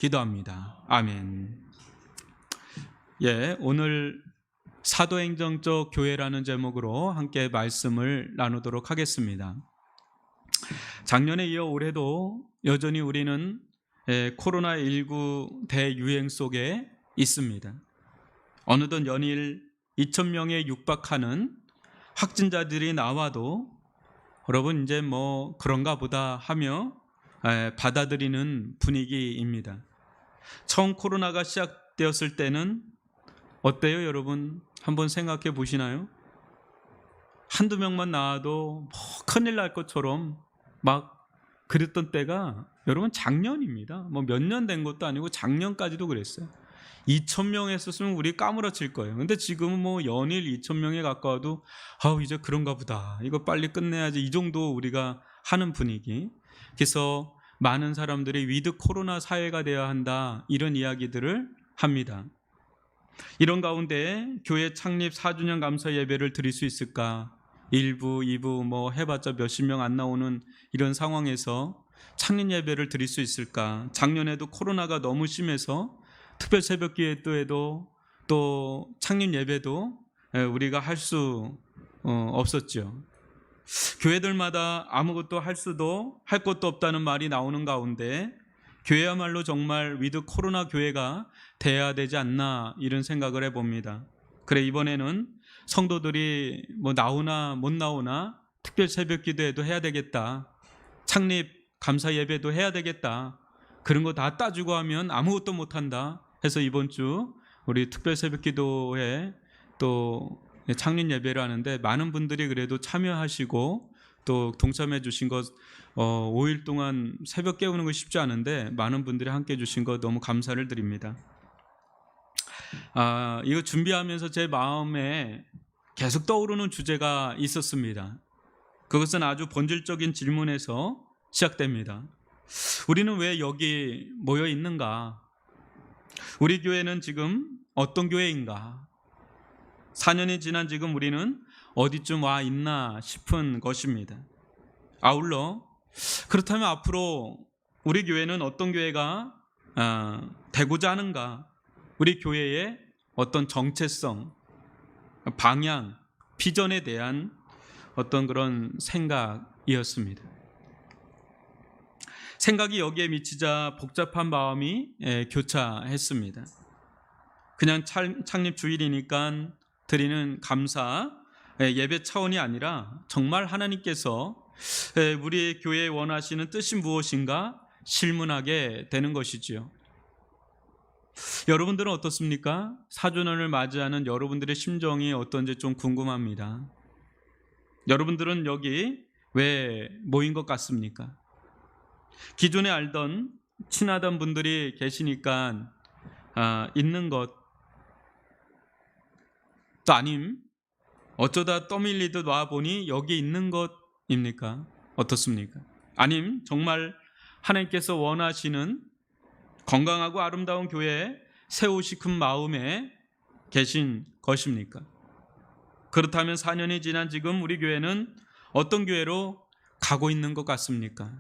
기도합니다. 아멘. 오늘 사도행정적 교회라는 제목으로 함께 말씀을 나누도록 하겠습니다. 작년에 이어 올해도 여전히 우리는 코로나19 대유행 속에 있습니다. 어느덧 연일 2,000명에 육박하는 확진자들이 나와도 여러분 이제 뭐 그런가 보다 하며 받아들이는 분위기입니다. 처음 코로나가 시작되었을 때는 어때요, 여러분? 한번 생각해 보시나요? 한두 명만 나와도 뭐 큰일 날 것처럼 막 그랬던 때가 여러분 작년입니다. 뭐 몇 년 된 것도 아니고 작년까지도 그랬어요. 2,000명 했었으면 우리 까무러칠 거예요. 근데 지금은 뭐 연일 2,000명에 가까워도 이제 그런가 보다. 이거 빨리 끝내야지. 이 정도 우리가 하는 분위기. 그래서 많은 사람들이 위드 코로나 사회가 되어야 한다, 이런 이야기들을 합니다. 이런 가운데 교회 창립 4주년 감사 예배를 드릴 수 있을까? 1부, 2부 뭐 해봤자 몇십 명 안 나오는 이런 상황에서 창립 예배를 드릴 수 있을까? 작년에도 코로나가 너무 심해서 특별 새벽 기도 때에도 또 창립 예배도 우리가 할 수 없었죠. 교회들마다 아무것도 할 것도 없다는 말이 나오는 가운데 교회야말로 정말 위드 코로나 교회가 돼야 되지 않나, 이런 생각을 해봅니다. 그래, 이번에는 성도들이 뭐 나오나 못 나오나 특별 새벽 기도회도 해야 되겠다, 창립 감사 예배도 해야 되겠다, 그런 거 다 따지고 하면 아무것도 못한다 해서 이번 주 우리 특별 새벽 기도회 또 창립 예배를 하는데 많은 분들이 그래도 참여하시고 또 동참해 주신 것, 5일 동안 새벽 깨우는 거 쉽지 않은데 많은 분들이 함께 해 주신 것 너무 감사를 드립니다. 이거 준비하면서 제 마음에 계속 떠오르는 주제가 있었습니다. 그것은 아주 본질적인 질문에서 시작됩니다. 우리는 왜 여기 모여 있는가? 우리 교회는 지금 어떤 교회인가? 4년이 지난 지금 우리는 어디쯤 와 있나 싶은 것입니다. 아울러 그렇다면 앞으로 우리 교회는 어떤 교회가 되고자 하는가? 우리 교회의 어떤 정체성, 방향, 비전에 대한 어떤 그런 생각이었습니다. 생각이 여기에 미치자 복잡한 마음이 교차했습니다. 그냥 창립 주일이니까 드리는 감사 예배 차원이 아니라 정말 하나님께서 우리 교회에 원하시는 뜻이 무엇인가 실문하게 되는 것이지요. 여러분들은 어떻습니까? 4주년을 맞이하는 여러분들의 심정이 어떤지 좀 궁금합니다. 여러분들은 여기 왜 모인 것 같습니까? 기존에 알던 친하던 분들이 계시니까 있는 것, 또 아님 어쩌다 떠밀리듯 와보니 여기 있는 것입니까? 어떻습니까? 아님 정말 하나님께서 원하시는 건강하고 아름다운 교회에 세우시큰 마음에 계신 것입니까? 그렇다면 4년이 지난 지금 우리 교회는 어떤 교회로 가고 있는 것 같습니까?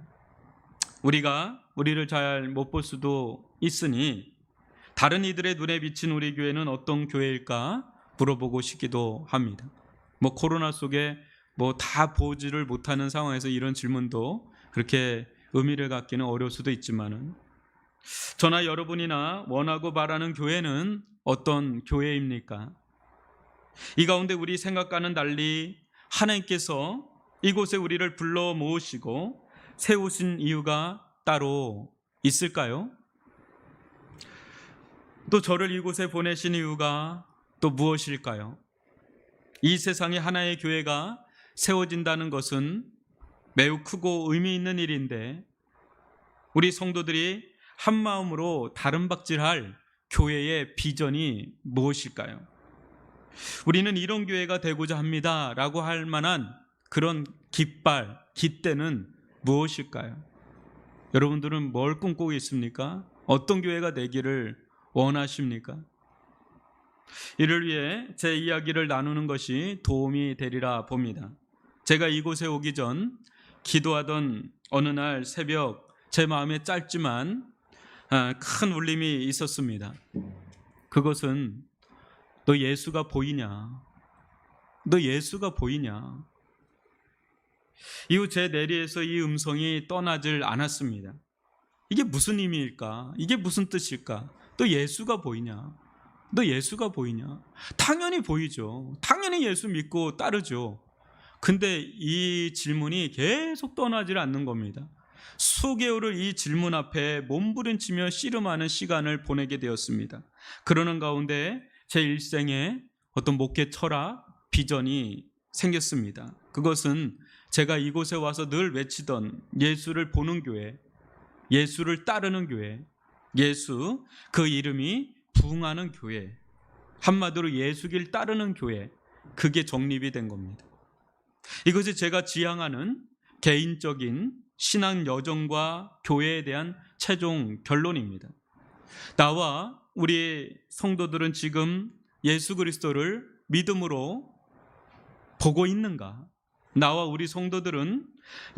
우리를 잘 못 볼 수도 있으니 다른 이들의 눈에 비친 우리 교회는 어떤 교회일까 물어보고 싶기도 합니다. 뭐 코로나 속에 뭐 다 보지를 못하는 상황에서 이런 질문도 그렇게 의미를 갖기는 어려울 수도 있지만은, 저나 여러분이나 원하고 바라는 교회는 어떤 교회입니까? 이 가운데 우리 생각과는 달리 하나님께서 이곳에 우리를 불러 모으시고 세우신 이유가 따로 있을까요? 또 저를 이곳에 보내신 이유가 또 무엇일까요? 이 세상에 하나의 교회가 세워진다는 것은 매우 크고 의미 있는 일인데, 우리 성도들이 한 마음으로 다름박질할 교회의 비전이 무엇일까요? 우리는 이런 교회가 되고자 합니다 라고 할 만한 그런 깃발, 깃대는 무엇일까요? 여러분들은 뭘 꿈꾸고 있습니까? 어떤 교회가 되기를 원하십니까? 이를 위해 제 이야기를 나누는 것이 도움이 되리라 봅니다. 제가 이곳에 오기 전 기도하던 어느 날 새벽, 제 마음에 짧지만 큰 울림이 있었습니다. 그것은 너 예수가 보이냐? 너 예수가 보이냐? 이후 제 내리에서 이 음성이 떠나질 않았습니다. 이게 무슨 의미일까? 이게 무슨 뜻일까? 너 예수가 보이냐? 너 예수가 보이냐? 당연히 보이죠. 당연히 예수 믿고 따르죠. 근데 이 질문이 계속 떠나질 않는 겁니다. 수개월을 이 질문 앞에 몸부림치며 씨름하는 시간을 보내게 되었습니다. 그러는 가운데 제 일생에 어떤 목회 철학, 비전이 생겼습니다. 그것은 제가 이곳에 와서 늘 외치던 예수를 보는 교회, 예수를 따르는 교회, 예수 그 이름이 부흥하는 교회, 한마디로 예수길 따르는 교회, 그게 정립이 된 겁니다. 이것이 제가 지향하는 개인적인 신앙 여정과 교회에 대한 최종 결론입니다. 나와 우리 성도들은 지금 예수 그리스도를 믿음으로 보고 있는가? 나와 우리 성도들은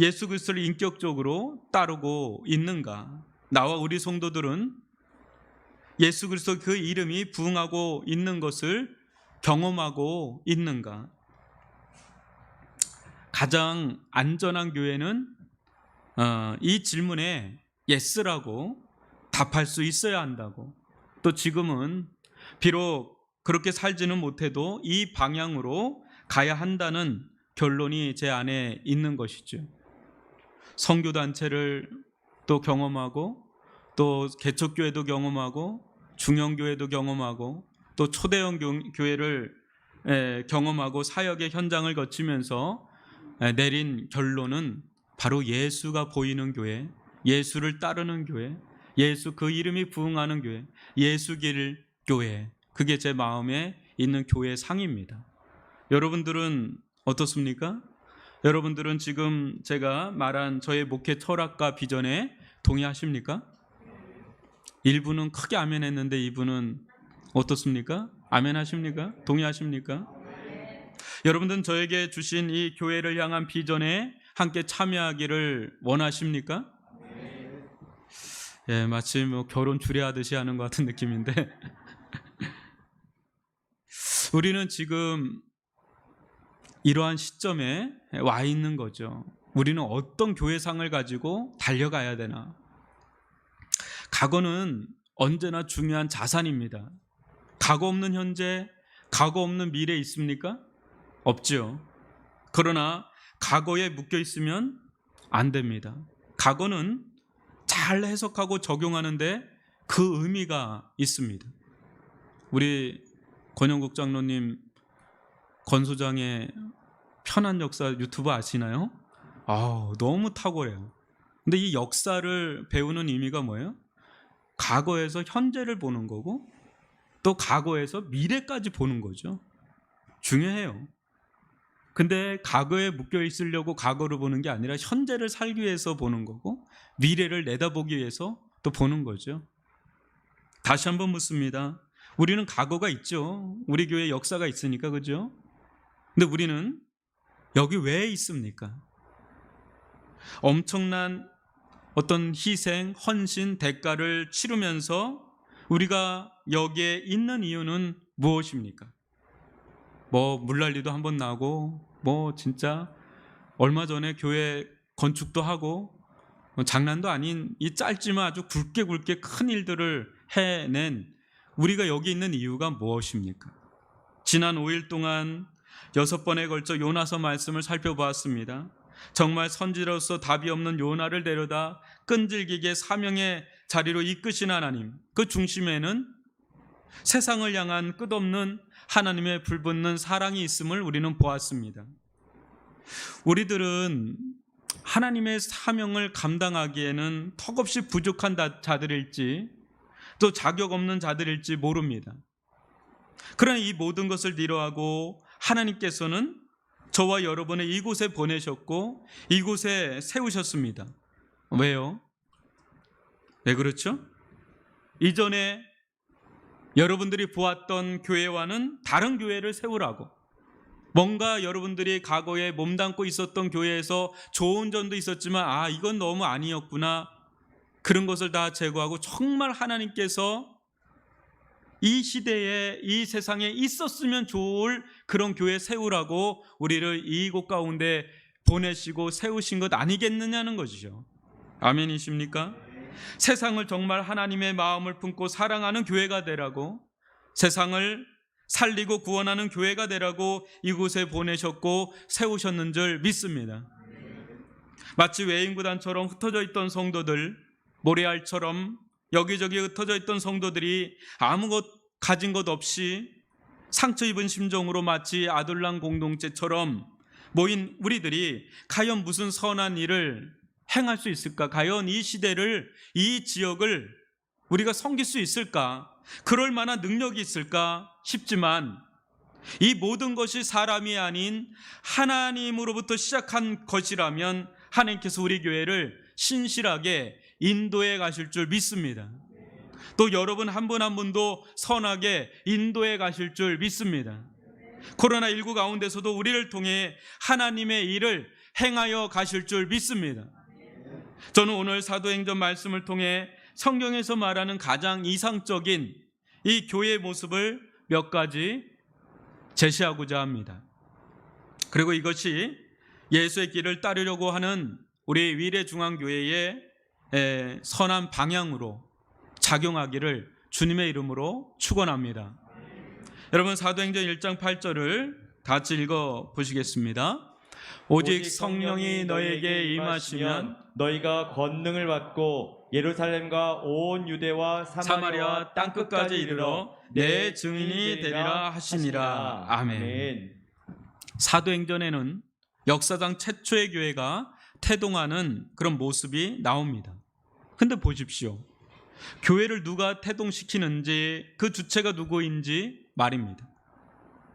예수 그리스도를 인격적으로 따르고 있는가? 나와 우리 성도들은 예수 그리스도 그 이름이 부흥하고 있는 것을 경험하고 있는가? 가장 안전한 교회는 이 질문에 예스라고 답할 수 있어야 한다고, 또 지금은 비록 그렇게 살지는 못해도 이 방향으로 가야 한다는 결론이 제 안에 있는 것이죠. 선교단체를 또 경험하고, 또 개척교회도 경험하고, 중형교회도 경험하고, 또 초대형 교회를 경험하고 사역의 현장을 거치면서 내린 결론은 바로 예수가 보이는 교회, 예수를 따르는 교회, 예수 그 이름이 부흥하는 교회, 예수길 교회, 그게 제 마음에 있는 교회 상입니다. 여러분들은 어떻습니까? 여러분들은 지금 제가 말한 저의 목회 철학과 비전에 동의하십니까? 일부는 크게 아멘 했는데 이분은 어떻습니까? 아멘 하십니까? 동의하십니까? 여러분들은 저에게 주신 이 교회를 향한 비전에 함께 참여하기를 원하십니까? 예, 마치 결혼 주례하듯이 하는 것 같은 느낌인데 우리는 지금 이러한 시점에 와 있는 거죠. 우리는 어떤 교회상을 가지고 달려가야 되나? 과거는 언제나 중요한 자산입니다. 과거 없는 현재, 과거 없는 미래 있습니까? 없죠. 그러나 과거에 묶여 있으면 안 됩니다. 과거는 잘 해석하고 적용하는데 그 의미가 있습니다. 우리 권영국 장로님 권소장의 편한 역사 유튜브 아시나요? 너무 탁월해요. 근데 이 역사를 배우는 의미가 뭐예요? 과거에서 현재를 보는 거고, 또 과거에서 미래까지 보는 거죠. 중요해요. 근데 과거에 묶여 있으려고 과거를 보는 게 아니라 현재를 살기 위해서 보는 거고, 미래를 내다보기 위해서 또 보는 거죠. 다시 한번 묻습니다. 우리는 과거가 있죠. 우리 교회 역사가 있으니까, 그죠? 근데 우리는 여기 왜 있습니까? 엄청난 어떤 희생, 헌신, 대가를 치르면서 우리가 여기에 있는 이유는 무엇입니까? 물난리도 한번 나고, 진짜 얼마 전에 교회 건축도 하고, 장난도 아닌 이 짧지만 아주 굵게 큰 일들을 해낸 우리가 여기 있는 이유가 무엇입니까? 지난 5일 동안 6번에 걸쳐 요나서 말씀을 살펴보았습니다. 정말 선지로서 답이 없는 요나를 데려다 끈질기게 사명의 자리로 이끄신 하나님, 그 중심에는 세상을 향한 끝없는 하나님의 불붙는 사랑이 있음을 우리는 보았습니다. 우리들은 하나님의 사명을 감당하기에는 턱없이 부족한 자들일지, 또 자격 없는 자들일지 모릅니다. 그러나 이 모든 것을 뒤로하고 하나님께서는 저와 여러분을 이곳에 보내셨고 이곳에 세우셨습니다. 왜요? 왜 그렇죠? 이전에 여러분들이 보았던 교회와는 다른 교회를 세우라고, 뭔가 여러분들이 과거에 몸담고 있었던 교회에서 좋은 점도 있었지만 이건 너무 아니었구나, 그런 것을 다 제거하고 정말 하나님께서 이 시대에 이 세상에 있었으면 좋을 그런 교회 세우라고 우리를 이곳 가운데 보내시고 세우신 것 아니겠느냐는 것이죠. 아멘이십니까? 세상을 정말 하나님의 마음을 품고 사랑하는 교회가 되라고, 세상을 살리고 구원하는 교회가 되라고 이곳에 보내셨고 세우셨는 줄 믿습니다. 마치 외인구단처럼 흩어져 있던 성도들, 모래알처럼 여기저기 흩어져 있던 성도들이 아무것 가진 것 없이 상처 입은 심정으로 마치 아둘람 공동체처럼 모인 우리들이 과연 무슨 선한 일을 행할 수 있을까? 과연 이 시대를, 이 지역을 우리가 섬길 수 있을까? 그럴 만한 능력이 있을까 싶지만 이 모든 것이 사람이 아닌 하나님으로부터 시작한 것이라면 하나님께서 우리 교회를 신실하게 인도해 가실 줄 믿습니다. 또 여러분 한 분 한 분도 선하게 인도해 가실 줄 믿습니다. 코로나19 가운데서도 우리를 통해 하나님의 일을 행하여 가실 줄 믿습니다. 저는 오늘 사도행전 말씀을 통해 성경에서 말하는 가장 이상적인 이 교회의 모습을 몇 가지 제시하고자 합니다. 그리고 이것이 예수의 길을 따르려고 하는 우리 위례중앙교회의 선한 방향으로 작용하기를 주님의 이름으로 축원합니다. 여러분 사도행전 1장 8절을 같이 읽어 보시겠습니다. 오직 성령이 너에게 임하시면 너희가 권능을 받고 예루살렘과 온 유대와 사마리아 땅끝까지 이르러 내 증인이 되리라 하시니라. 아멘. 사도행전에는 역사상 최초의 교회가 태동하는 그런 모습이 나옵니다. 근데 보십시오. 교회를 누가 태동시키는지, 그 주체가 누구인지 말입니다.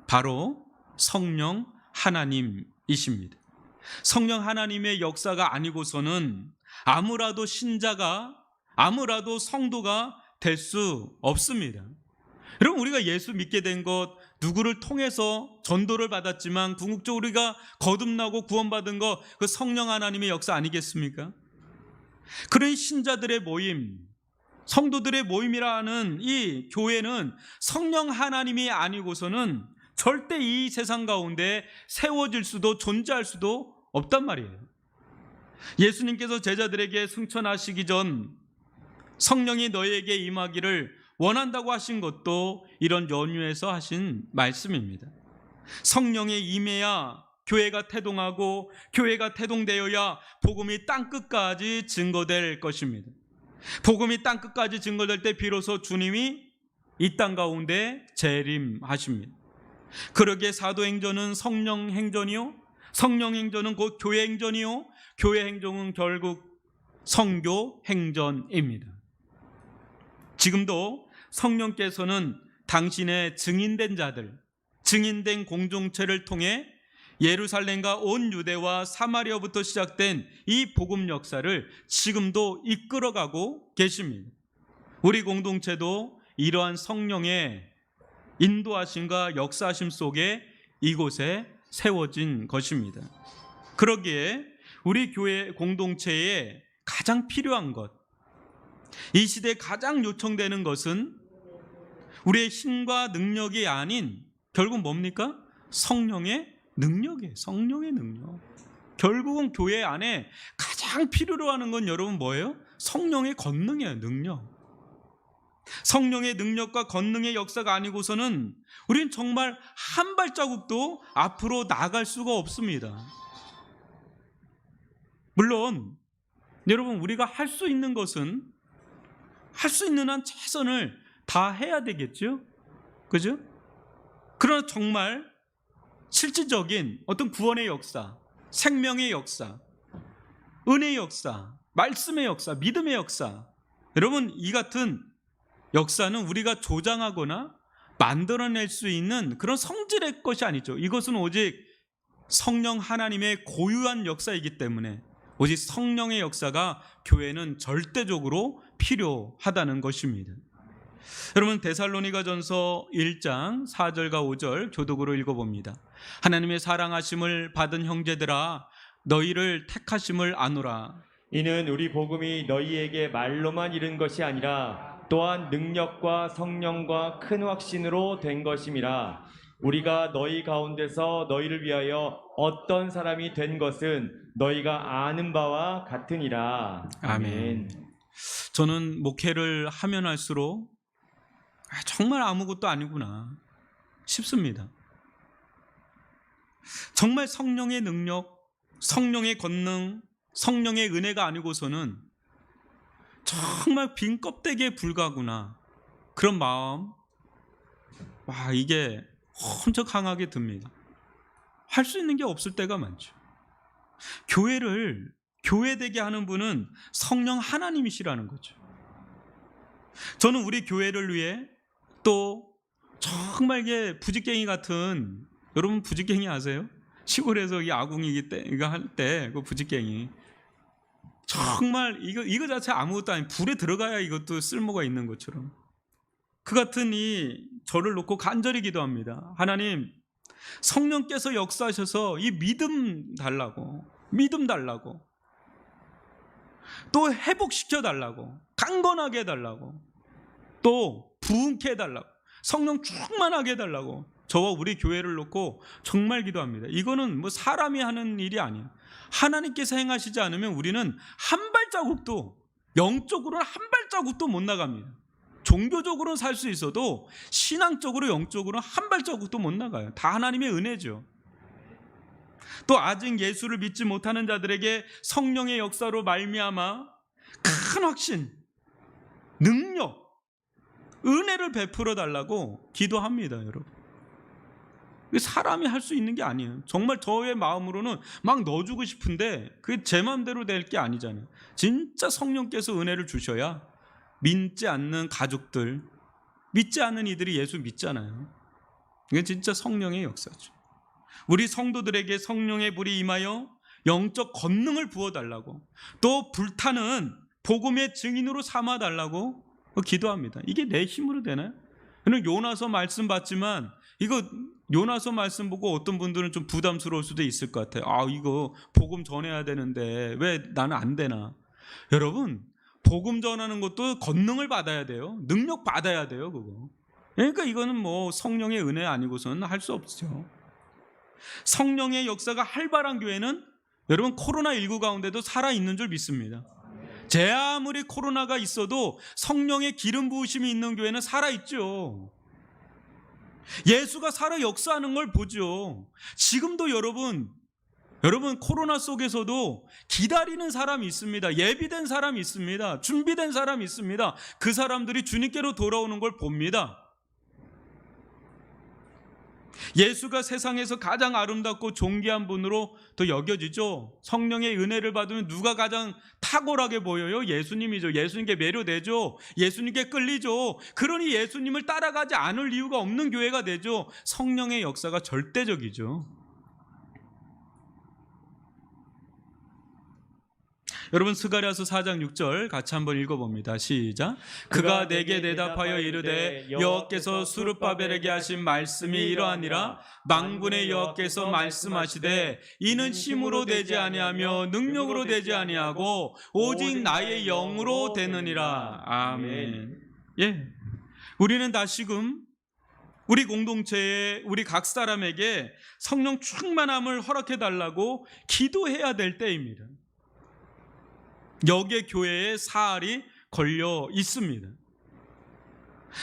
바로 성령 하나님이십니다. 성령 하나님의 역사가 아니고서는 아무라도 신자가, 아무라도 성도가 될 수 없습니다. 여러분, 우리가 예수 믿게 된 것 누구를 통해서 전도를 받았지만 궁극적으로 우리가 거듭나고 구원받은 것, 그 성령 하나님의 역사 아니겠습니까? 그런 신자들의 모임, 성도들의 모임이라는 이 교회는 성령 하나님이 아니고서는 절대 이 세상 가운데 세워질 수도 존재할 수도 없단 말이에요. 예수님께서 제자들에게 승천하시기 전 성령이 너희에게 임하기를 원한다고 하신 것도 이런 연유에서 하신 말씀입니다. 성령의 임해야 교회가 태동하고 교회가 태동되어야 복음이 땅끝까지 증거될 것입니다. 복음이 땅끝까지 증거될 때 비로소 주님이 이 땅 가운데 재림하십니다. 그러기에 사도행전은 성령 행전이요, 성령 행전은 곧 교회 행전이요, 교회 행정은 결국 성교 행전입니다. 지금도 성령께서는 당신의 증인된 자들, 증인된 공동체를 통해 예루살렘과 온 유대와 사마리아부터 시작된 이 복음 역사를 지금도 이끌어가고 계십니다. 우리 공동체도 이러한 성령의 인도하심과 역사하심 속에 이곳에 세워진 것입니다. 그러기에 우리 교회 공동체에 가장 필요한 것, 이 시대에 가장 요청되는 것은 우리의 힘과 능력이 아닌 결국 뭡니까? 성령의 능력이에요. 성령의 능력. 결국은 교회 안에 가장 필요로 하는 건 여러분 뭐예요? 성령의 권능이에요. 능력. 성령의 능력과 권능의 역사가 아니고서는 우리는 정말 한 발자국도 앞으로 나갈 수가 없습니다. 물론 여러분, 우리가 할 수 있는 것은 할 수 있는 한 최선을 다 해야 되겠죠? 그죠? 그러나 정말 실질적인 어떤 구원의 역사, 생명의 역사, 은혜의 역사, 말씀의 역사, 믿음의 역사, 여러분, 이 같은 역사는 우리가 조장하거나 만들어낼 수 있는 그런 성질의 것이 아니죠. 이것은 오직 성령 하나님의 고유한 역사이기 때문에 오직 성령의 역사가 교회는 절대적으로 필요하다는 것입니다. 여러분, 데살로니가전서 1장 4절과 5절 교독으로 읽어봅니다. 하나님의 사랑하심을 받은 형제들아, 너희를 택하심을 아노라. 이는 우리 복음이 너희에게 말로만 이른 것이 아니라 또한 능력과 성령과 큰 확신으로 된 것임이라. 우리가 너희 가운데서 너희를 위하여 어떤 사람이 된 것은 너희가 아는 바와 같으니라. 아멘. 저는 목회를 하면 할수록 정말 아무것도 아니구나 싶습니다. 정말 성령의 능력, 성령의 권능, 성령의 은혜가 아니고서는 정말 빈 껍데기에 불과하구나, 그런 마음, 이게 엄청 강하게 듭니다. 할 수 있는 게 없을 때가 많죠. 교회를 교회되게 하는 분은 성령 하나님이시라는 거죠. 저는 우리 교회를 위해 또 정말 이게 부직갱이 같은, 여러분 부직갱이 아세요? 시골에서 이 아궁이 이거 할 때 그 부직갱이 정말 이거 자체 아무것도 아닌, 불에 들어가야 이것도 쓸모가 있는 것처럼 그 같은 이 저를 놓고 간절히 기도합니다. 하나님, 성령께서 역사하셔서 이 믿음 달라고, 또 회복시켜 달라고, 강건하게 해달라고, 또 부흥케 해달라고, 성령 충만하게 해달라고 저와 우리 교회를 놓고 정말 기도합니다. 이거는 뭐 사람이 하는 일이 아니에요. 하나님께서 행하시지 않으면 우리는 한 발자국도, 영적으로는 한 발자국도 못 나갑니다. 종교적으로는 살 수 있어도 신앙적으로, 영적으로는 한 발자국도 못 나가요. 다 하나님의 은혜죠. 또 아직 예수를 믿지 못하는 자들에게 성령의 역사로 말미암아 큰 확신, 능력, 은혜를 베풀어 달라고 기도합니다, 여러분. 사람이 할 수 있는 게 아니에요. 정말 저의 마음으로는 막 넣어주고 싶은데 그게 제 마음대로 될 게 아니잖아요. 진짜 성령께서 은혜를 주셔야 믿지 않는 가족들, 믿지 않는 이들이 예수 믿잖아요. 이게 진짜 성령의 역사죠. 우리 성도들에게 성령의 불이 임하여 영적 권능을 부어달라고, 또 불타는 복음의 증인으로 삼아달라고 기도합니다. 이게 내 힘으로 되나요? 저는 요나서 말씀 봤지만 이거 요나서 말씀 보고 어떤 분들은 좀 부담스러울 수도 있을 것 같아요. 이거 복음 전해야 되는데 왜 나는 안 되나? 여러분, 복음 전하는 것도 권능을 받아야 돼요. 능력 받아야 돼요, 그거. 그러니까 이거는 뭐 성령의 은혜 아니고서는 할 수 없죠. 성령의 역사가 활발한 교회는 여러분 코로나19 가운데도 살아있는 줄 믿습니다. 제 아무리 코로나가 있어도 성령의 기름 부으심이 있는 교회는 살아있죠. 예수가 살아 역사하는 걸 보죠. 지금도 여러분 코로나 속에서도 기다리는 사람이 있습니다. 예비된 사람이 있습니다. 준비된 사람이 있습니다. 그 사람들이 주님께로 돌아오는 걸 봅니다. 예수가 세상에서 가장 아름답고 존귀한 분으로 또 여겨지죠. 성령의 은혜를 받으면 누가 가장 탁월하게 보여요? 예수님이죠. 예수님께 매료되죠. 예수님께 끌리죠. 그러니 예수님을 따라가지 않을 이유가 없는 교회가 되죠. 성령의 역사가 절대적이죠. 여러분, 스가랴서 4장 6절 같이 한번 읽어봅니다. 시작. 그가 내게 대답하여 이르되 여호와께서 수르바벨에게 하신 말씀이 이러하니라. 만군의 여호와께서 말씀하시되 이는 힘으로 되지 아니하며 능력으로 되지 아니하고 오직 나의 영으로 되느니라. 아멘. 우리는 다시금 우리 공동체에, 우리 각 사람에게 성령 충만함을 허락해 달라고 기도해야 될 때입니다. 여기에 교회에 사활이 걸려 있습니다.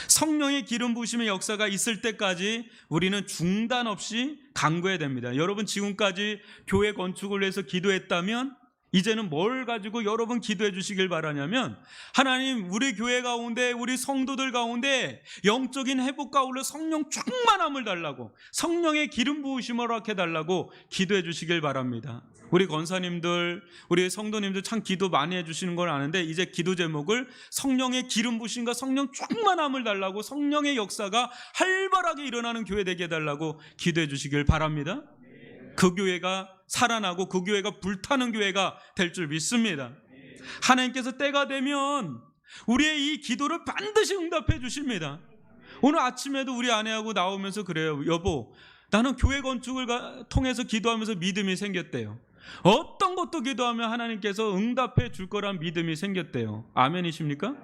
성령의 기름 부으심의 역사가 있을 때까지 우리는 중단 없이 간구해야 됩니다. 여러분, 지금까지 교회 건축을 위해서 기도했다면 이제는 뭘 가지고 여러분 기도해 주시길 바라냐면, 하나님, 우리 교회 가운데, 우리 성도들 가운데 영적인 회복과 아울러 성령 충만함을 달라고, 성령의 기름 부으심을 허락해 달라고 기도해 주시길 바랍니다. 우리 권사님들, 우리 성도님들 참 기도 많이 해주시는 걸 아는데, 이제 기도 제목을 성령의 기름 부으심과 성령 충만함을 달라고, 성령의 역사가 활발하게 일어나는 교회 되게 해달라고 기도해 주시길 바랍니다. 그 교회가 살아나고 그 교회가 불타는 교회가 될 줄 믿습니다. 하나님께서 때가 되면 우리의 이 기도를 반드시 응답해 주십니다. 오늘 아침에도 우리 아내하고 나오면서 그래요. 여보, 나는 교회 건축을 통해서 기도하면서 믿음이 생겼대요. 어떤 것도 기도하면 하나님께서 응답해 줄 거란 믿음이 생겼대요. 아멘이십니까?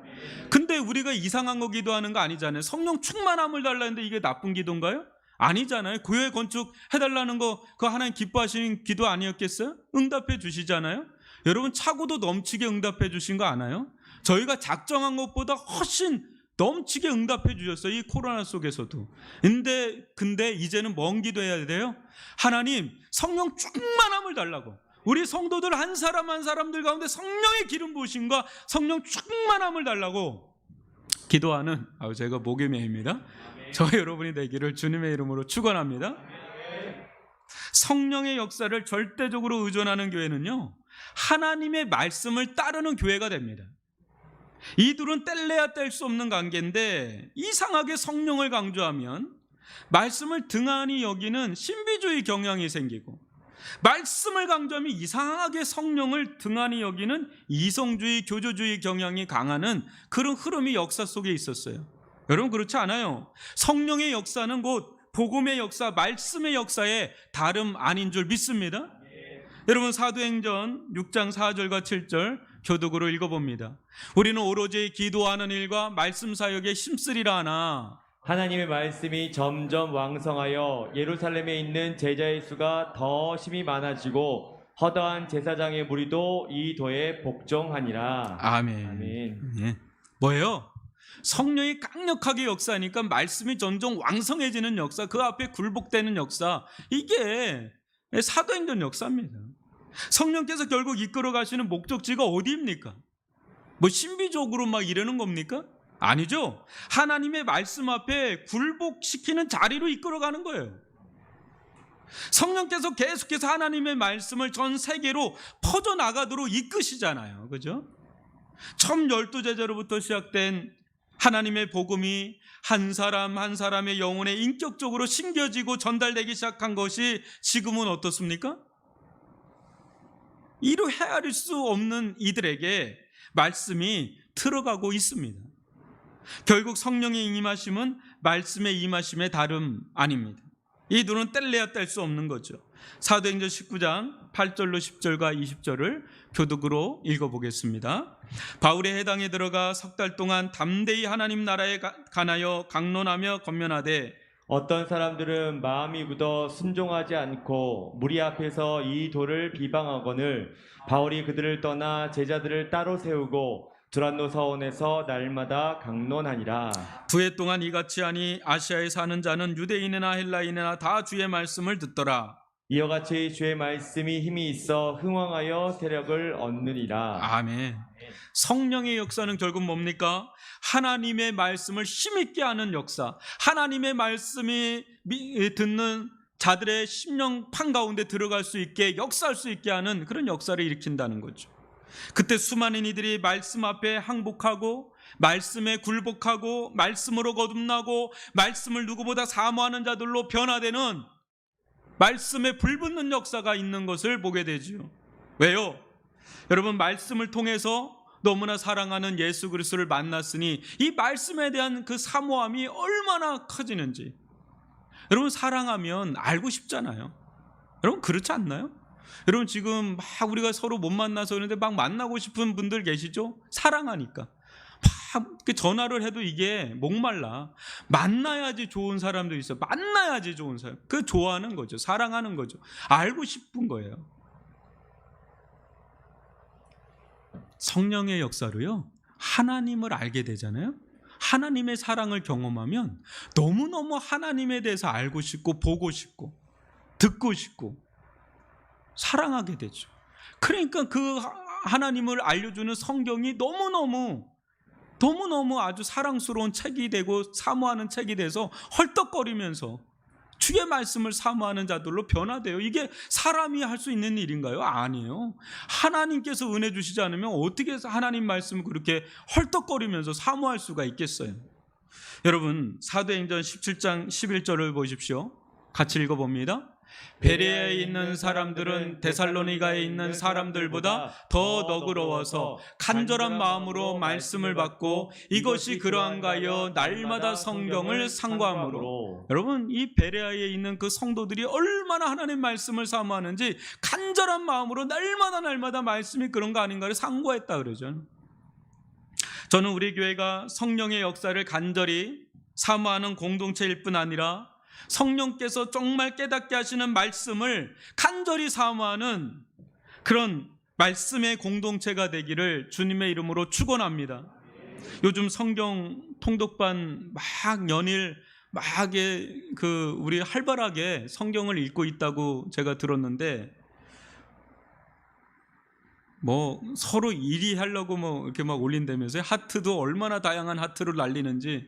근데 우리가 이상한 거 기도하는 거 아니잖아요. 성령 충만함을 달라는데 이게 나쁜 기도인가요? 아니잖아요. 교회 건축 해달라는 거 그거 하나님 기뻐하시는 기도 아니었겠어요? 응답해 주시잖아요. 여러분 차고도 넘치게 응답해 주신 거 아나요? 저희가 작정한 것보다 훨씬 넘치게 응답해 주셨어요. 이 코로나 속에서도. 근데 이제는 뭔 기도해야 돼요? 하나님 성령 충만함을 달라고. 우리 성도들 한 사람 한 사람들 가운데 성령의 기름 부으심과 성령 충만함을 달라고 기도하는 제가 목이 메입니다. 저 여러분이 되기를 주님의 이름으로 축원합니다. 성령의 역사를 절대적으로 의존하는 교회는요, 하나님의 말씀을 따르는 교회가 됩니다. 이 둘은 뗄래야 뗄 수 없는 관계인데 이상하게 성령을 강조하면 말씀을 등한히 여기는 신비주의 경향이 생기고, 말씀을 강조하면 이상하게 성령을 등한히 여기는 이성주의, 교조주의 경향이 강하는 그런 흐름이 역사 속에 있었어요. 여러분 그렇지 않아요. 성령의 역사는 곧 복음의 역사, 말씀의 역사에 다름 아닌 줄 믿습니다. 여러분 사도행전 6장 4절과 7절 교독으로 읽어봅니다. 우리는 오로지 기도하는 일과 말씀 사역에 힘쓰리라 하나 하나님의 말씀이 점점 왕성하여 예루살렘에 있는 제자의 수가 더 심히 많아지고 허다한 제사장의 무리도 이 도에 복종하니라. 아멘. 아멘. 예. 뭐예요? 성령이 강력하게 역사하니까 말씀이 점점 왕성해지는 역사, 그 앞에 굴복되는 역사, 이게 사도행전 역사입니다. 성령께서 결국 이끌어 가시는 목적지가 어디입니까? 뭐 신비적으로 막 이러는 겁니까? 아니죠. 하나님의 말씀 앞에 굴복시키는 자리로 이끌어가는 거예요. 성령께서 계속해서 하나님의 말씀을 전 세계로 퍼져나가도록 이끄시잖아요. 그죠? 처음 12제자로부터 시작된 하나님의 복음이 한 사람 한 사람의 영혼에 인격적으로 심겨지고 전달되기 시작한 것이 지금은 어떻습니까? 이루 헤아릴 수 없는 이들에게 말씀이 들어가고 있습니다. 결국 성령의 임하심은 말씀의 임하심의 다름 아닙니다. 이 둘은 뗄래야 뗄 수 없는 거죠. 사도행전 19장 8절로 10절과 20절을 교독으로 읽어보겠습니다. 바울이 해당에 들어가 석 달 동안 담대히 하나님 나라에 관하여 강론하며 권면하되 어떤 사람들은 마음이 굳어 순종하지 않고 무리 앞에서 이 도를 비방하거늘 바울이 그들을 떠나 제자들을 따로 세우고 두란노 서원에서 날마다 강론하니라. 부회 동안 이같이 하니 아시아에 사는 자는 유대인이나 헬라인이나 다 주의 말씀을 듣더라. 이와 같이 주의 말씀이 힘이 있어 흥왕하여 세력을 얻느니라. 아멘. 성령의 역사는 결국 뭡니까? 하나님의 말씀을 힘있게 하는 역사, 하나님의 말씀이 듣는 자들의 심령판 가운데 들어갈 수 있게, 역사할 수 있게 하는 그런 역사를 일으킨다는 거죠. 그때 수많은 이들이 말씀 앞에 항복하고 말씀에 굴복하고 말씀으로 거듭나고 말씀을 누구보다 사모하는 자들로 변화되는, 말씀에 불붙는 역사가 있는 것을 보게 되죠. 왜요? 여러분 말씀을 통해서 너무나 사랑하는 예수 그리스도를 만났으니 이 말씀에 대한 그 사모함이 얼마나 커지는지. 여러분 사랑하면 알고 싶잖아요. 여러분 그렇지 않나요? 여러분 지금 막 우리가 서로 못 만나서 그러는데 막 만나고 싶은 분들 계시죠? 사랑하니까 막 전화를 해도 이게 목말라. 만나야지 좋은 사람도 있어요. 만나야지 좋은 사람. 그 좋아하는 거죠. 사랑하는 거죠. 알고 싶은 거예요. 성령의 역사로요, 하나님을 알게 되잖아요. 하나님의 사랑을 경험하면 너무너무 하나님에 대해서 알고 싶고 보고 싶고 듣고 싶고 사랑하게 되죠. 그러니까 그 하나님을 알려주는 성경이 너무너무 아주 사랑스러운 책이 되고 사모하는 책이 돼서 헐떡거리면서 주의 말씀을 사모하는 자들로 변화돼요. 이게 사람이 할 수 있는 일인가요? 아니에요. 하나님께서 은혜 주시지 않으면 어떻게 해서 하나님 말씀을 그렇게 헐떡거리면서 사모할 수가 있겠어요? 여러분 사도행전 17장 11절을 보십시오. 같이 읽어봅니다. 베레아에 있는 사람들은 데살로니가에 있는 사람들보다 더 너그러워서 간절한 마음으로 말씀을 받고 이것이 그러한가 하여 날마다 성경을 상고함으로. 여러분, 이 베레아에 있는 그 성도들이 얼마나 하나님 말씀을 사모하는지 간절한 마음으로 날마다 말씀이 그런가 아닌가를 상고했다 그러죠. 저는 우리 교회가 성령의 역사를 간절히 사모하는 공동체일 뿐 아니라 성령께서 정말 깨닫게 하시는 말씀을 간절히 사모하는 그런 말씀의 공동체가 되기를 주님의 이름으로 축원합니다. 요즘 성경 통독반 막 연일 우리 활발하게 성경을 읽고 있다고 제가 들었는데, 서로 일의하려고 이렇게 막 올린다면서요. 하트도 얼마나 다양한 하트를 날리는지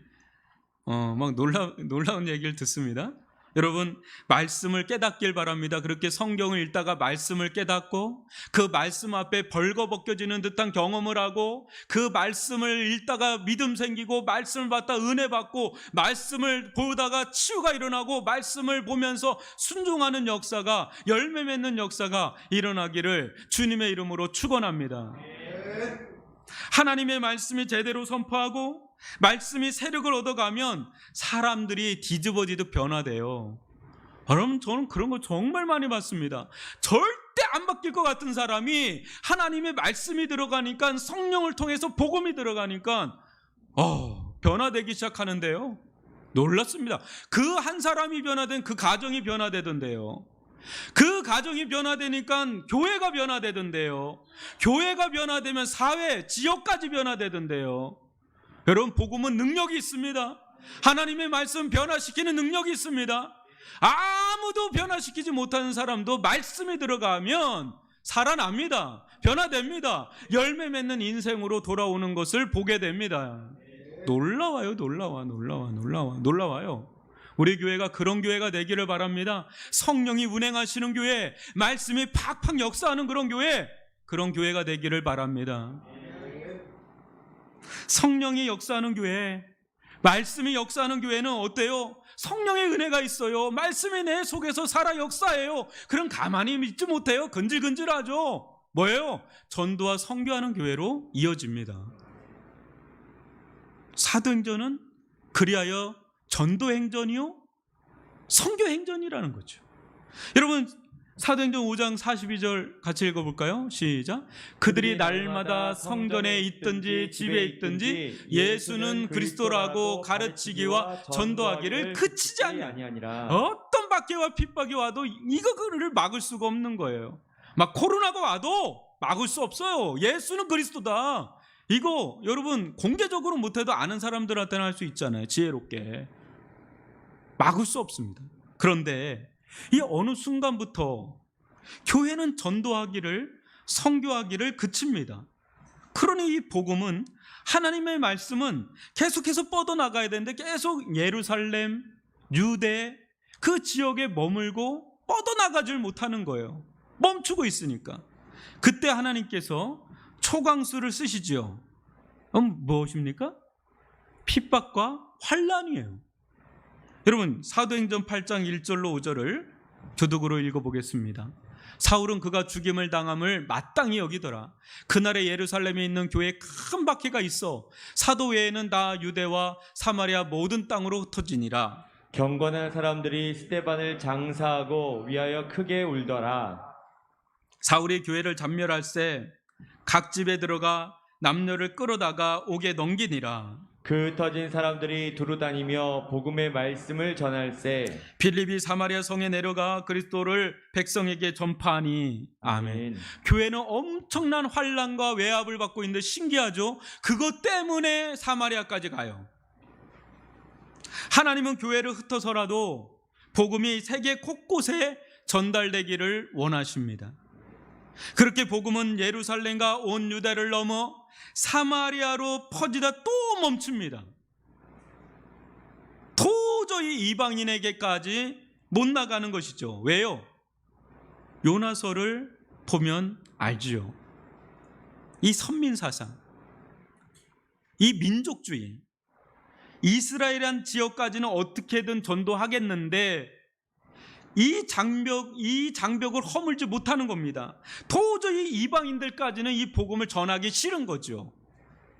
막 놀라운 얘기를 듣습니다. 여러분, 말씀을 깨닫길 바랍니다. 그렇게 성경을 읽다가 말씀을 깨닫고 그 말씀 앞에 벌거벗겨지는 듯한 경험을 하고 그 말씀을 읽다가 믿음 생기고 말씀을 받다 은혜 받고 말씀을 보다가 치유가 일어나고 말씀을 보면서 순종하는 역사가, 열매 맺는 역사가 일어나기를 주님의 이름으로 축원합니다. 하나님의 말씀이 제대로 선포하고 말씀이 세력을 얻어가면 사람들이 뒤집어지듯 변화돼요. 여러분, 저는 그런 거 정말 많이 봤습니다. 절대 안 바뀔 것 같은 사람이 하나님의 말씀이 들어가니까, 성령을 통해서 복음이 들어가니까 변화되기 시작하는데요. 놀랐습니다. 그 한 사람이 변화된 그 가정이 변화되던데요. 그 가정이 변화되니까 교회가 변화되던데요. 교회가 변화되면 사회, 지역까지 변화되던데요. 여러분, 복음은 능력이 있습니다. 하나님의 말씀 변화시키는 능력이 있습니다. 아무도 변화시키지 못하는 사람도 말씀이 들어가면 살아납니다. 변화됩니다. 열매 맺는 인생으로 돌아오는 것을 보게 됩니다. 놀라워요. 우리 교회가 그런 교회가 되기를 바랍니다. 성령이 운행하시는 교회, 말씀이 팍팍 역사하는 그런 교회가 되기를 바랍니다. 성령이 역사하는 교회, 말씀이 역사하는 교회는 어때요? 성령의 은혜가 있어요. 말씀이 내 속에서 살아 역사해요. 그럼 가만히 있지 못해요. 근질근질하죠. 뭐예요? 전도와 선교하는 교회로 이어집니다. 사도행전은 그리하여 전도행전이요 선교행전이라는 거죠. 여러분, 사도행전 5장 42절 같이 읽어볼까요? 시작. 그들이 날마다 성전에 있든지 집에 있든지 예수는 그리스도라고 가르치기와 전도하기를 그치지 아니하니라. 어떤 박해와 핍박이 와도 이거를 막을 수가 없는 거예요. 막 코로나가 와도 막을 수 없어요. 예수는 그리스도다. 이거 여러분 공개적으로 못해도 아는 사람들한테는 할 수 있잖아요. 지혜롭게. 막을 수 없습니다. 그런데 이 어느 순간부터 교회는 전도하기를, 선교하기를 그칩니다. 그러니 이 복음은, 하나님의 말씀은 계속해서 뻗어나가야 되는데 계속 예루살렘, 유대 그 지역에 머물고 뻗어나가질 못하는 거예요. 멈추고 있으니까. 그때 하나님께서 초강수를 쓰시지요. 무엇입니까? 핍박과 환난이에요. 여러분, 사도행전 8장 1절로 5절을 교독으로 읽어보겠습니다. 사울은 그가 죽임을 당함을 마땅히 여기더라. 그날에 예루살렘에 있는 교회에 큰 박해가 있어 사도 외에는 다 유대와 사마리아 모든 땅으로 흩어지니라. 경건한 사람들이 스데반을 장사하고 위하여 크게 울더라. 사울이 교회를 잔멸할세 각 집에 들어가 남녀를 끌어다가 옥에 넘기니라. 그 흩어진 사람들이 두루다니며 복음의 말씀을 전할세. 빌립이 사마리아 성에 내려가 그리스도를 백성에게 전파하니. 아멘. 교회는 엄청난 환난과 외압을 받고 있는데 신기하죠? 그것 때문에 사마리아까지 가요. 하나님은 교회를 흩어서라도 복음이 세계 곳곳에 전달되기를 원하십니다. 그렇게 복음은 예루살렘과 온 유다를 넘어 사마리아로 퍼지다 또 멈춥니다. 도저히 이방인에게까지 못 나가는 것이죠. 왜요? 요나서를 보면 알지요. 이 선민사상, 이 민족주의, 이스라엘이란 지역까지는 어떻게든 전도하겠는데 이 장벽을 허물지 못하는 겁니다. 도저히 이방인들까지는 이 복음을 전하기 싫은 거죠.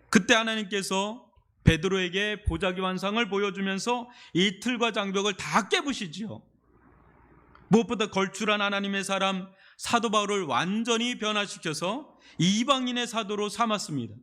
그때 하나님께서 베드로에게 보자기 환상을 보여주면서 이 틀과 장벽을 다 깨부시지요. 무엇보다 걸출한 하나님의 사람 사도 바울을 완전히 변화시켜서 이방인의 사도로 삼았습니다.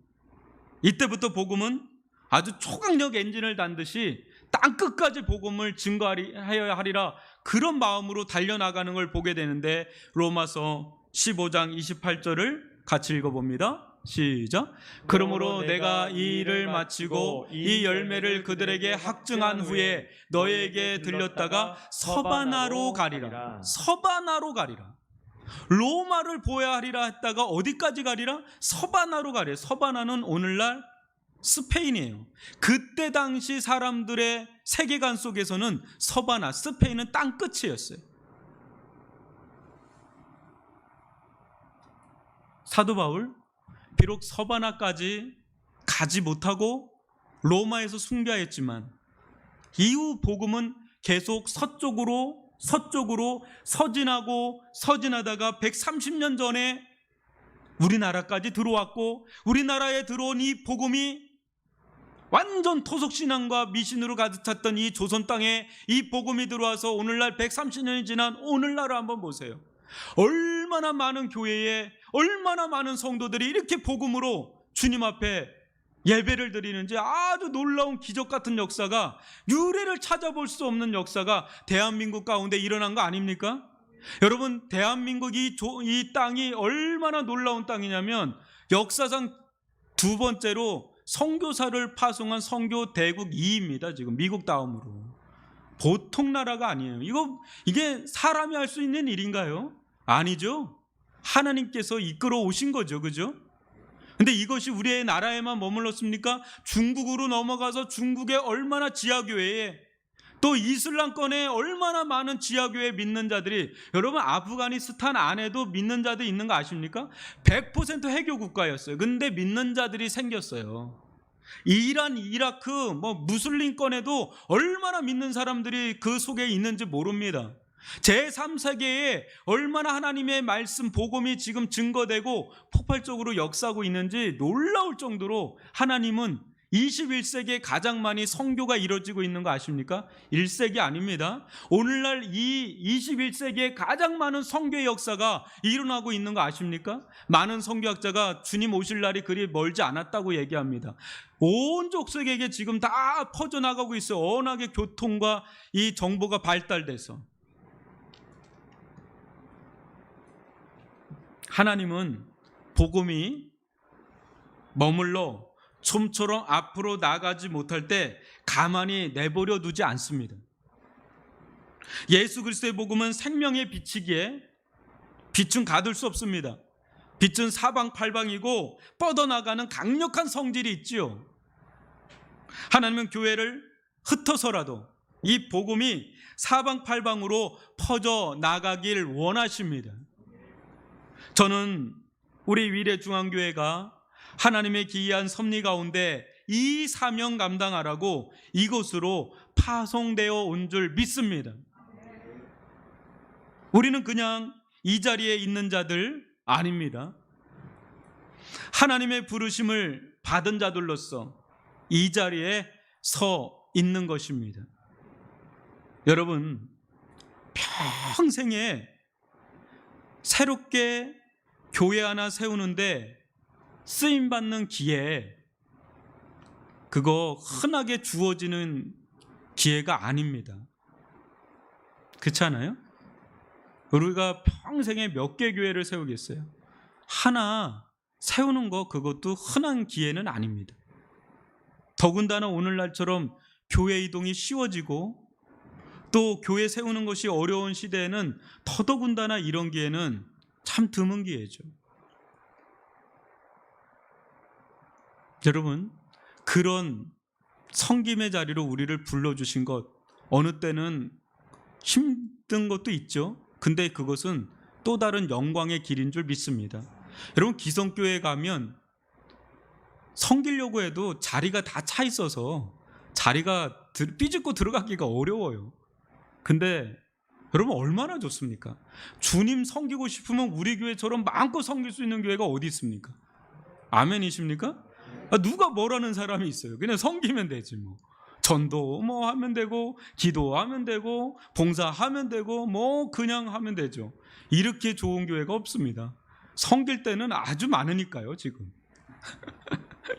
이때부터 복음은 아주 초강력 엔진을 단 듯이 땅끝까지 복음을 증거하여야 하리라, 그런 마음으로 달려나가는 걸 보게 되는데, 로마서 15장 28절을 같이 읽어봅니다. 시작. 그러므로 내가 이 일을 마치고 이 열매를 그들에게 확증한 후에 너에게 들렸다가 서바나로 가리라. 서바나로 가리라. 로마를 보아야 하리라 했다가 어디까지 가리라? 서바나로 가리라. 서바나는 오늘날 스페인이에요. 그때 당시 사람들의 세계관 속에서는 서바나, 스페인은 땅끝이었어요. 사도 바울, 비록 서바나까지 가지 못하고 로마에서 순교했지만 이후 복음은 계속 서쪽으로 서진하다가 130년 전에 우리나라까지 들어왔고, 우리나라에 들어온 이 복음이 완전 토속신앙과 미신으로 가득 찼던 이 조선 땅에 이 복음이 들어와서 오늘날 130년이 지난 오늘날을 한번 보세요. 얼마나 많은 교회에 얼마나 많은 성도들이 이렇게 복음으로 주님 앞에 예배를 드리는지, 아주 놀라운 기적 같은 역사가, 유래를 찾아볼 수 없는 역사가 대한민국 가운데 일어난 거 아닙니까? 여러분, 대한민국 이 땅이 얼마나 놀라운 땅이냐면, 역사상 두 번째로 선교사를 파송한 선교 대국 2위입니다. 지금 미국 다음으로. 보통 나라가 아니에요. 이게 사람이 할 수 있는 일인가요? 아니죠. 하나님께서 이끌어 오신 거죠. 그죠? 근데 이것이 우리의 나라에만 머물렀습니까? 중국으로 넘어가서 중국의 얼마나 지하교회에, 또 이슬람권에 얼마나 많은 지하교회 믿는 자들이, 여러분 아프가니스탄 안에도 믿는 자들이 있는 거 아십니까? 100% 해교 국가였어요. 근데 믿는 자들이 생겼어요. 이란, 이라크, 무슬림권에도 얼마나 믿는 사람들이 그 속에 있는지 모릅니다. 제3세계에 얼마나 하나님의 말씀 복음이 지금 증거되고 폭발적으로 역사하고 있는지 놀라울 정도로 하나님은 21세기에 가장 많이 선교가 이루어지고 있는 거 아십니까? 1세기 아닙니다. 오늘날 이 21세기에 가장 많은 선교의 역사가 일어나고 있는 거 아십니까? 많은 선교학자가 주님 오실 날이 그리 멀지 않았다고 얘기합니다. 온 족속에게 지금 다 퍼져나가고 있어요. 워낙에 교통과 이 정보가 발달돼서. 하나님은 복음이 머물러 좀처럼 앞으로 나가지 못할 때 가만히 내버려 두지 않습니다. 예수 그리스도의 복음은 생명의 빛이기에 빛은 가둘 수 없습니다. 빛은 사방팔방이고 뻗어나가는 강력한 성질이 있지요. 하나님은 교회를 흩어서라도 이 복음이 사방팔방으로 퍼져나가길 원하십니다. 저는 우리 위례중앙교회가 하나님의 기이한 섭리 가운데 이 사명 감당하라고 이곳으로 파송되어 온 줄 믿습니다. 우리는 그냥 이 자리에 있는 자들 아닙니다. 하나님의 부르심을 받은 자들로서 이 자리에 서 있는 것입니다. 여러분, 평생에 새롭게 교회 하나 세우는데 쓰임받는 기회, 그거 흔하게 주어지는 기회가 아닙니다. 그렇지 않아요? 우리가 평생에 몇 개 교회를 세우겠어요? 하나 세우는 거, 그것도 흔한 기회는 아닙니다. 더군다나 오늘날처럼 교회 이동이 쉬워지고 또 교회 세우는 것이 어려운 시대에는 더더군다나 이런 기회는 참 드문 기회죠. 여러분, 그런 섬김의 자리로 우리를 불러주신 것, 어느 때는 힘든 것도 있죠. 근데 그것은 또 다른 영광의 길인 줄 믿습니다. 여러분, 기성교회 가면 섬기려고 해도 자리가 다 차 있어서 자리가 삐집고 들어가기가 어려워요. 근데 여러분 얼마나 좋습니까? 주님 섬기고 싶으면 우리 교회처럼 마음껏 섬길 수 있는 교회가 어디 있습니까? 아멘이십니까? 누가 뭐라는 사람이 있어요? 그냥 섬기면 되지 뭐. 전도 뭐 하면 되고, 기도하면 되고, 봉사하면 되고, 뭐 그냥 하면 되죠. 이렇게 좋은 교회가 없습니다. 섬길 때는 아주 많으니까요, 지금.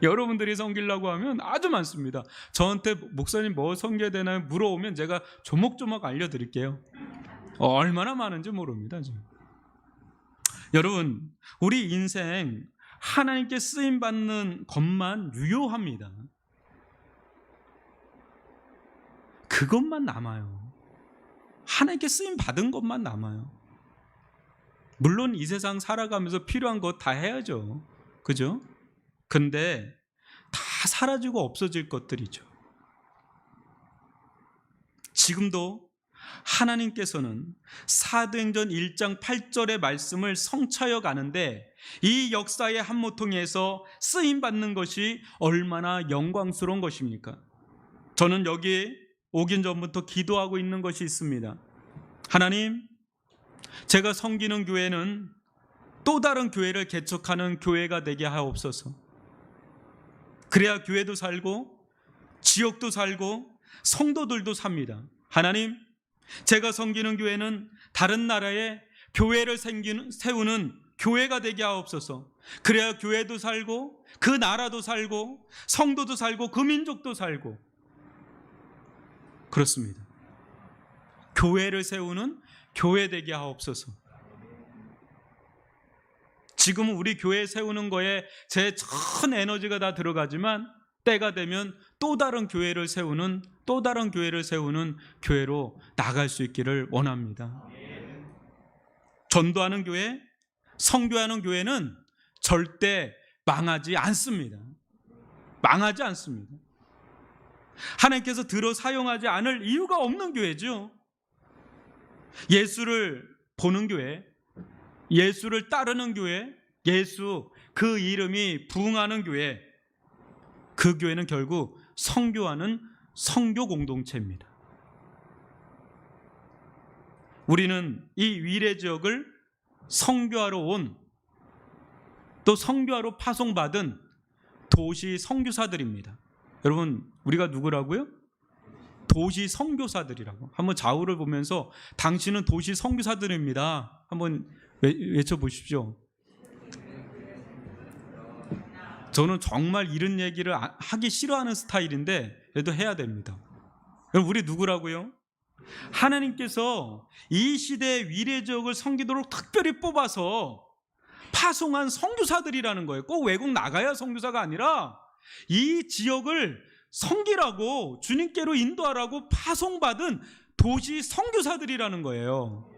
여러분들이 섬기려고 하면 아주 많습니다. 저한테 목사님 뭐 섬겨야 되나요? 물어오면 제가 조목조목 알려드릴게요. 얼마나 많은지 모릅니다, 지금. 여러분, 우리 인생 하나님께 쓰임받는 것만 유효합니다. 그것만 남아요. 하나님께 쓰임받은 것만 남아요. 물론 이 세상 살아가면서 필요한 것 다 해야죠. 그죠? 근데 다 사라지고 없어질 것들이죠. 지금도 하나님께서는 사도행전 1장 8절의 말씀을 성취하여 가는데 이 역사의 한 모퉁이에서 쓰임받는 것이 얼마나 영광스러운 것입니까? 저는 여기 오긴 전부터 기도하고 있는 것이 있습니다. 하나님, 제가 섬기는 교회는 또 다른 교회를 개척하는 교회가 되게 하옵소서. 그래야 교회도 살고 지역도 살고 성도들도 삽니다. 하나님, 제가 섬기는 교회는 다른 나라에 교회를 세우는 교회가 되게 하옵소서. 그래야 교회도 살고 그 나라도 살고 성도도 살고 그 민족도 살고 그렇습니다. 교회를 세우는 교회 되게 하옵소서. 지금은 우리 교회 세우는 거에 제 전 에너지가 다 들어가지만 때가 되면 또 다른 교회를 세우는 교회로 나갈 수 있기를 원합니다. 전도하는 교회, 선교하는 교회는 절대 망하지 않습니다. 망하지 않습니다. 하나님께서 들어 사용하지 않을 이유가 없는 교회죠. 예수를 보는 교회, 예수를 따르는 교회, 예수 그 이름이 부응하는 교회, 그 교회는 결국 선교하는 선교 공동체입니다. 우리는 이 위례 지역을 선교하러 온, 또 선교하러 파송받은 도시 선교사들입니다. 여러분, 우리가 누구라고요? 도시 선교사들이라고. 한번 좌우를 보면서 당신은 도시 선교사들입니다. 한번 외쳐보십시오. 저는 정말 이런 얘기를 하기 싫어하는 스타일인데 그래도 해야 됩니다. 여러분, 우리 누구라고요? 하나님께서 이 시대의 위례 지역을 섬기도록 특별히 뽑아서 파송한 선교사들이라는 거예요. 꼭 외국 나가야 선교사가 아니라 이 지역을 섬기라고, 주님께로 인도하라고 파송받은 도시 선교사들이라는 거예요.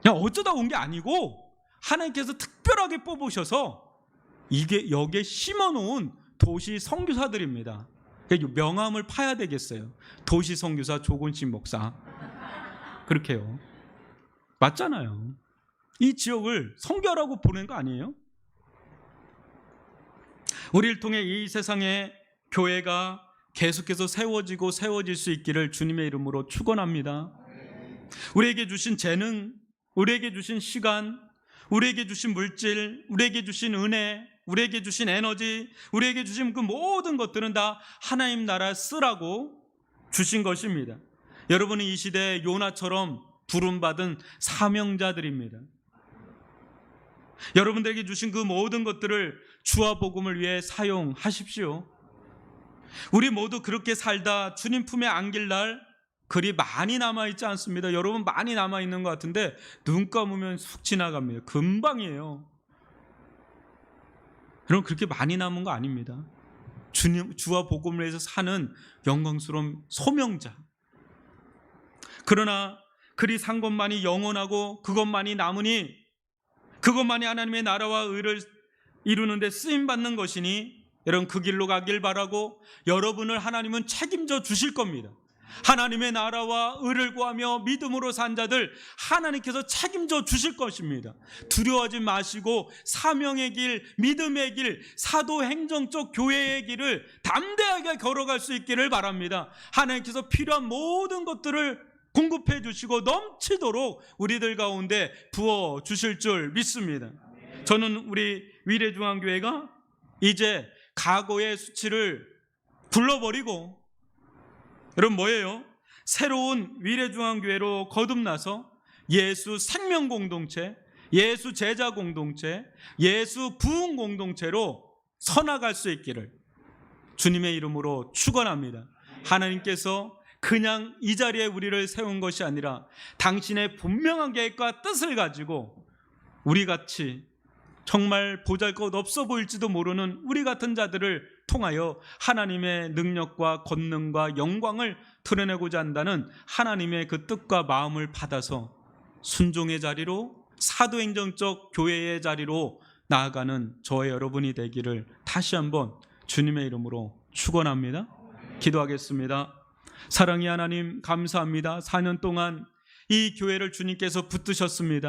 그냥 어쩌다 온 게 아니고 하나님께서 특별하게 뽑으셔서 이게 여기에 심어놓은 도시 선교사들입니다. 명함을 파야 되겠어요. 도시 선교사 조곤식 목사. 그렇게요. 맞잖아요. 이 지역을 선교하라고 보낸 거 아니에요? 우리를 통해 이 세상에 교회가 계속해서 세워질 수 있기를 주님의 이름으로 축원합니다. 우리에게 주신 재능, 우리에게 주신 시간, 우리에게 주신 물질, 우리에게 주신 은혜, 우리에게 주신 에너지, 우리에게 주신 그 모든 것들은 다 하나님 나라 쓰라고 주신 것입니다. 여러분은 이 시대에 요나처럼 부름받은 사명자들입니다. 여러분들에게 주신 그 모든 것들을 주와 복음을 위해 사용하십시오. 우리 모두 그렇게 살다 주님 품에 안길 날 그리 많이 남아있지 않습니다. 여러분 많이 남아있는 것 같은데 눈 감으면 쑥 지나갑니다. 금방이에요. 여러분 그렇게 많이 남은 거 아닙니다. 주와 복음을 위해서 사는 영광스러운 소명자. 그러나 그리 산 것만이 영원하고 그것만이 남으니 그것만이 하나님의 나라와 의를 이루는 데 쓰임받는 것이니 여러분 그 길로 가길 바라고 여러분을 하나님은 책임져 주실 겁니다. 하나님의 나라와 의를 구하며 믿음으로 산 자들 하나님께서 책임져 주실 것입니다. 두려워하지 마시고 사명의 길, 믿음의 길, 사도행정적 교회의 길을 담대하게 걸어갈 수 있기를 바랍니다. 하나님께서 필요한 모든 것들을 공급해 주시고 넘치도록 우리들 가운데 부어 주실 줄 믿습니다. 저는 우리 위례중앙교회가 이제 과거의 수치를 굴러버리고, 여러분 뭐예요? 새로운 위례중앙교회로 거듭나서 예수 생명 공동체, 예수 제자 공동체, 예수 부흥 공동체로 서나갈 수 있기를 주님의 이름으로 축원합니다. 하나님께서 그냥 이 자리에 우리를 세운 것이 아니라 당신의 분명한 계획과 뜻을 가지고 우리같이 정말 보잘것없어 보일지도 모르는 우리 같은 자들을 통하여 하나님의 능력과 권능과 영광을 드러내고자 한다는 하나님의 그 뜻과 마음을 받아서 순종의 자리로, 사도행정적 교회의 자리로 나아가는 저와 여러분이 되기를 다시 한번 주님의 이름으로 축원합니다. 기도하겠습니다. 사랑의 하나님, 감사합니다. 4년 동안 이 교회를 주님께서 붙드셨습니다.